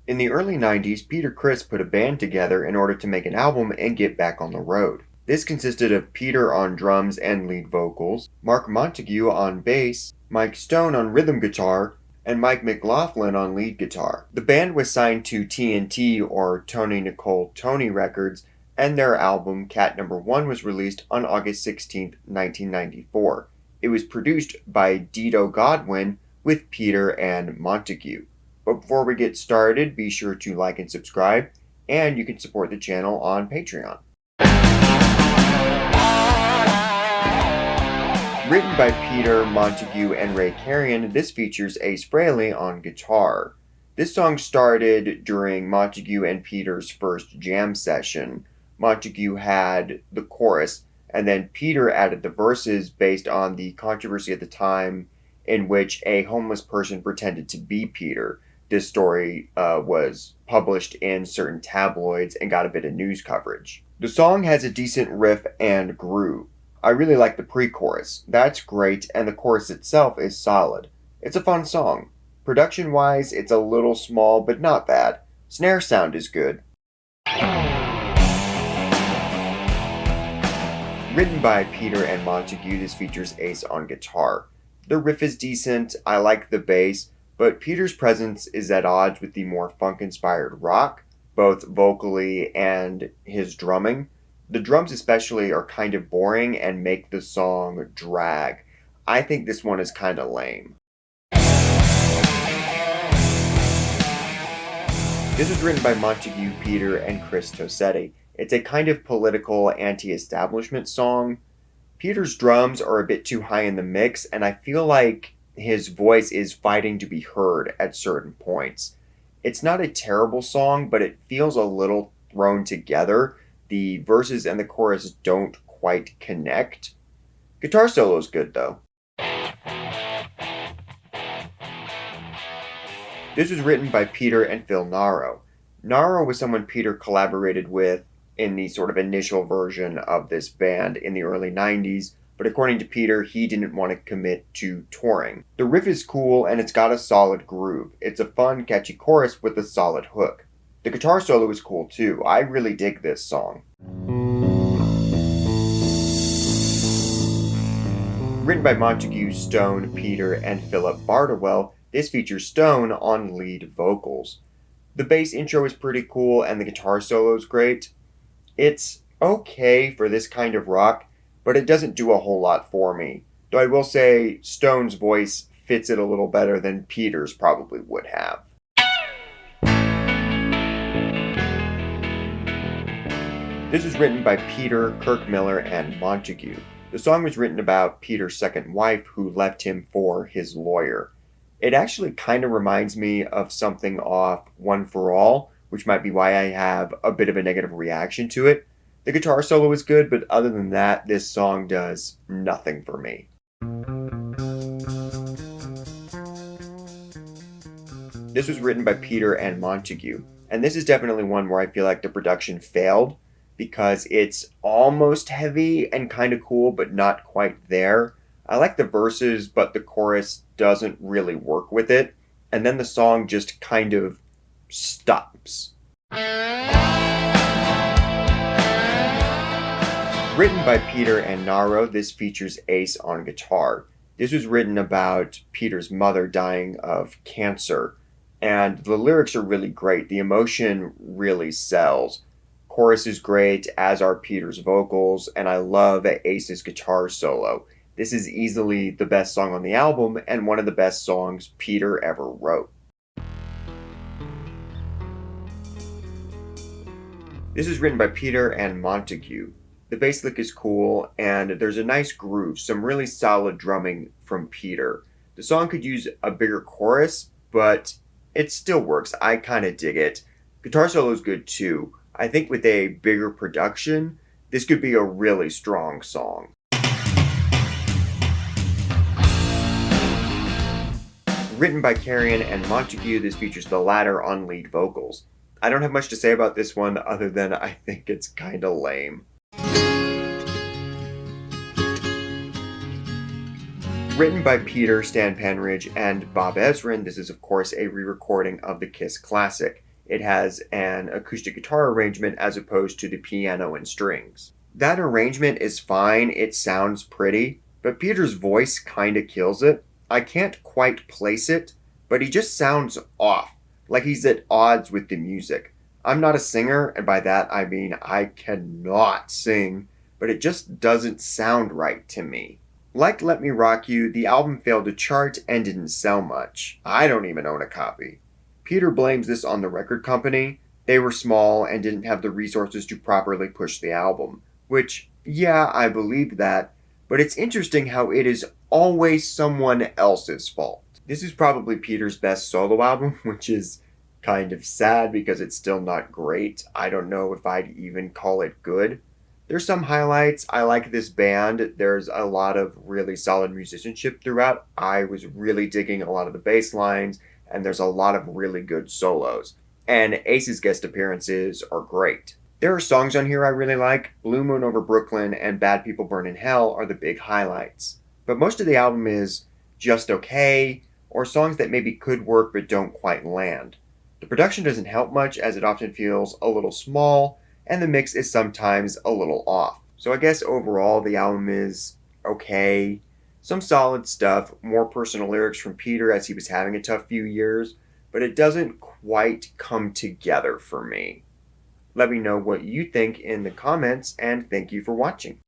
In the early 90s, Criss put a band together in order to make an album and get back on the road. This consisted of Peter on drums and lead vocals, Mark Montague on bass, Mike Stone on rhythm guitar, and Mike McLaughlin on lead guitar. The band was signed to TNT, or Tony Nicole Tony Records, and their album Cat Number 1 was released on August 16, 1994. It was produced by Dito Godwin with Peter and Montague. But before we get started, be sure to like and subscribe, and you can support the channel on Patreon. Written by Peter, Montague, and Ray Carrion, this features Ace Frehley on guitar. This song started during Montague and Peter's first jam session. Montague had the chorus, and then Peter added the verses based on the controversy at the time in which a homeless person pretended to be Peter. This story was published in certain tabloids and got a bit of news coverage. The song has a decent riff and groove. I really like the pre-chorus. That's great, and the chorus itself is solid. It's a fun song. Production-wise, it's a little small, but not bad. Snare sound is good. Written by Peter and Montague, this features Ace on guitar. The riff is decent, I like the bass, but Peter's presence is at odds with the more funk-inspired rock, both vocally and his drumming. The drums especially are kind of boring and make the song drag. I think this one is kind of lame. This was written by Montague, Peter, and Criss Tossetti. It's a kind of political anti-establishment song. Peter's drums are a bit too high in the mix, and I feel like his voice is fighting to be heard at certain points. It's not a terrible song, but it feels a little thrown together. The verses and the chorus don't quite connect. Guitar solo is good though. This was written by Peter and Phil Naro. Naro was someone Peter collaborated with in the sort of initial version of this band in the early 90s, but according to Peter, he didn't want to commit to touring. The riff is cool and it's got a solid groove. It's a fun, catchy chorus with a solid hook. The guitar solo is cool too. I really dig this song. Written by Montague, Stone, Peter, and Philip Bardowell, this features Stone on lead vocals. The bass intro is pretty cool and the guitar solo is great. It's okay for this kind of rock, but it doesn't do a whole lot for me. Though I will say Stone's voice fits it a little better than Peter's probably would have. This was written by Peter, Kirk Miller, and Montague. The song was written about Peter's second wife who left him for his lawyer. It actually kind of reminds me of something off One for All, which might be why I have a bit of a negative reaction to it. The guitar solo is good, but other than that, this song does nothing for me. This was written by Peter and Montague, and this is definitely one where I feel like the production failed because it's almost heavy and kind of cool, but not quite there. I like the verses, but the chorus doesn't really work with it, and then the song just kind of stops. Written by Peter and Naro, this features Ace on guitar. This was written about Peter's mother dying of cancer, and the lyrics are really great. The emotion really sells. Chorus is great, as are Peter's vocals, and I love Ace's guitar solo. This is easily the best song on the album, and one of the best songs Peter ever wrote. This is written by Peter and Montague. The bass lick is cool, and there's a nice groove, some really solid drumming from Peter. The song could use a bigger chorus, but it still works. I kind of dig it. Guitar solo is good too. I think with a bigger production, this could be a really strong song. Written by Carrion and Montague, this features the latter on lead vocals. I don't have much to say about this one other than I think it's kinda lame. Written by Peter, Stan Penridge, and Bob Ezrin, this is of course a re-recording of the Kiss classic. it has an acoustic guitar arrangement as opposed to the piano and strings. That arrangement is fine, it sounds pretty, but Peter's voice kinda kills it. I can't quite place it, but he just sounds off, like he's at odds with the music. I'm not a singer, and by that I mean I cannot sing, but it just doesn't sound right to me. Like Let Me Rock You, the album failed to chart and didn't sell much. I don't even own a copy. Peter blames this on the record company. They were small and didn't have the resources to properly push the album. Which, yeah, I believe that, but it's interesting how it is always someone else's fault. This is probably Peter's best solo album, which is kind of sad because it's still not great. I don't know if I'd even call it good. There's some highlights. I like this band. There's a lot of really solid musicianship throughout. I was really digging a lot of the bass lines, and there's a lot of really good solos. And Ace's guest appearances are great. There are songs on here I really like. Blue Moon Over Brooklyn and Bad People Burn in Hell are the big highlights. But most of the album is just okay, or songs that maybe could work but don't quite land. The production doesn't help much as it often feels a little small, and the mix is sometimes a little off. So I guess overall the album is okay. Some solid stuff, more personal lyrics from Peter as he was having a tough few years, but it doesn't quite come together for me. Let me know what you think in the comments, and thank you for watching.